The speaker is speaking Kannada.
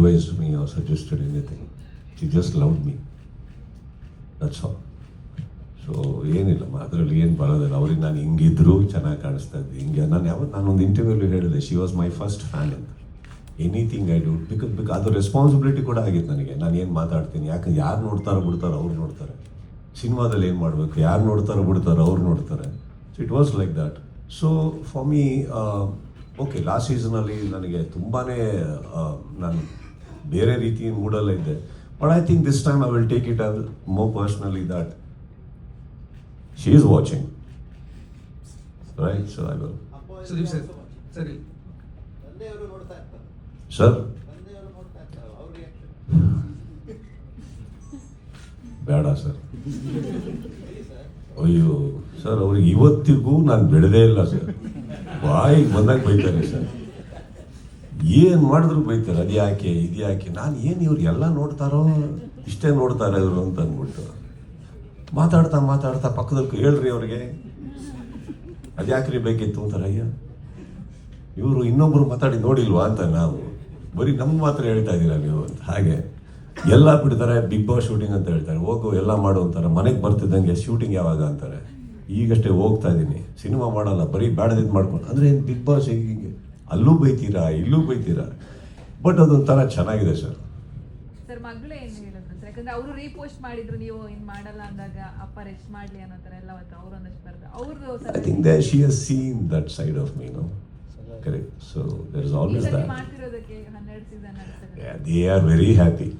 advised me or suggested anything. She just loved me. That's all. So ಏನಿಲ್ಲ ಅದರಲ್ಲಿ ಏನು ಬರೋದಿಲ್ಲ. ಅವ್ರಿಗೆ ನಾನು ಹಿಂಗಿದ್ರು ಚೆನ್ನಾಗಿ ಕಾಣಿಸ್ತಾ ಇದ್ದೆ. ಹಿಂಗೆ ನಾನೊಂದು ಇಂಟರ್ವ್ಯೂಲಿ ಹೇಳಿದೆ, she was my first fan ಅಂತ. ಎನಿಥಿಂಗ್ ಐ ಡೂ ಬಿಕಾಸ್ ಅದು ರೆಸ್ಪಾನ್ಸಿಬಿಲಿಟಿ ಕೂಡ ಆಗಿತ್ತು ನನಗೆ. ನಾನು ಏನು ಮಾತಾಡ್ತೀನಿ, ಯಾಕಂದ್ರೆ ಯಾರು ನೋಡ್ತಾರೋ ಬಿಡ್ತಾರೋ ಅವ್ರು ನೋಡ್ತಾರೆ. ಸಿನಿಮಾದಲ್ಲಿ ಏನು ಮಾಡಬೇಕು, ಯಾರು ನೋಡ್ತಾರೋ ಬಿಡ್ತಾರೋ ಅವ್ರು ನೋಡ್ತಾರೆ. So it was like that. So for me okay, last ಸೀಸನಲ್ಲಿ ನನಗೆ ತುಂಬಾ ನಾನು ಬೇರೆ ರೀತಿ ಮೂಡಲ್ಲೇ ಇದ್ದೆ. But I think this time I will take it as more personally that she is watching, right? So I will. ಸರಿ Sir, ಬೇಡ ಸರ್. ಅಯ್ಯೋ ಸರ್, ಅವ್ರಿಗೆ ಇವತ್ತಿಗೂ ನಾನು ಬೆಳೆದೇ ಇಲ್ಲ ಸರ್. ಬಾಯಿಗೆ ಬಂದಾಗ ಬೈತಾರೆ ಸರ್. ಏನು ಮಾಡಿದ್ರು ಬೈತಾರೆ. ಅದು ಯಾಕೆ ಇದು ಯಾಕೆ. ನಾನು ಏನು ಇವ್ರು ಎಲ್ಲ ನೋಡ್ತಾರೋ ಇಷ್ಟೇ ನೋಡ್ತಾರೆ ಇವರು ಅಂತ ಅಂದ್ಬಿಟ್ಟು ಮಾತಾಡ್ತಾ ಪಕ್ಕದಲ್ಲಿ ಹೇಳ್ರಿ ಅವ್ರಿಗೆ, ಅದ್ಯಾಕ್ರಿ ಬೇಕಿತ್ತು ಅಂತಾರೆ. ಅಯ್ಯ, ಇವರು ಇನ್ನೊಬ್ರು ಮಾತಾಡಿ ನೋಡಿಲ್ವಾ ಅಂತ. ನಾವು ಬರೀ ನಮ್ಮ ಮಾತ್ರ ಹೇಳ್ತಾ ಇದ್ದೀರಾ ನೀವು ಅಂತ. ಹಾಗೆ ಎಲ್ಲ ಬಿಡ್ತಾರೆ. ಬಿಗ್ ಬಾಸ್ ಶೂಟಿಂಗ್ ಅಂತ ಹೇಳ್ತಾರೆ, ಹೋಗು ಎಲ್ಲ ಮಾಡು ಅಂತಾರೆ. ಮನೆಗೆ ಬರ್ತಿದ್ದಂಗೆ ಶೂಟಿಂಗ್ ಯಾವಾಗ ಅಂತಾರೆ. ಈಗಷ್ಟೇ ಹೋಗ್ತಾ ಇದ್ದೀನಿ, ಸಿನಿಮಾ ಮಾಡಲ್ಲ, ಬರೀ ಬ್ಯಾಡದಿದ್ದು ಮಾಡ್ಕೊಂಡು. ಅಂದರೆ ಏನು ಬಿಗ್ ಬಾಸ್ ಹೀಗೆ ಅಲ್ಲೂ ಬೈತೀರಾ ಇಲ್ಲೂ ಬೈತೀರಾ. ಬಟ್ ಅದೊಂಥರ ಚೆನ್ನಾಗಿದೆ ಸರ್. ಸರ್ ಮಗಳು ಏನು ಹೇಳಿದ್ರು ಸರ್, ಯಾಕಂದ್ರೆ ಅವರು ರೀಪೋಸ್ಟ್ ಮಾಡಿದ್ರು, ನೀವು ಇನ್ ಮಾಡಲ್ಲ ಅಂದಾಗ ಅಪ್ಪ ರೆಸ್ಟ್ ಮಾಡ್ಲಿ ಅನ್ನೋ ತರ ಎಲ್ಲ ಅವ್ರು ಒಂದಷ್ಟು ಬರ್ದು ಅವ್ರದ್ದು. I think that she has seen that side of me, no? Correct. So there is always that. ಮಾಡ್ತಿರೋದಕ್ಕೆ 12 season Yeah, they are very happy.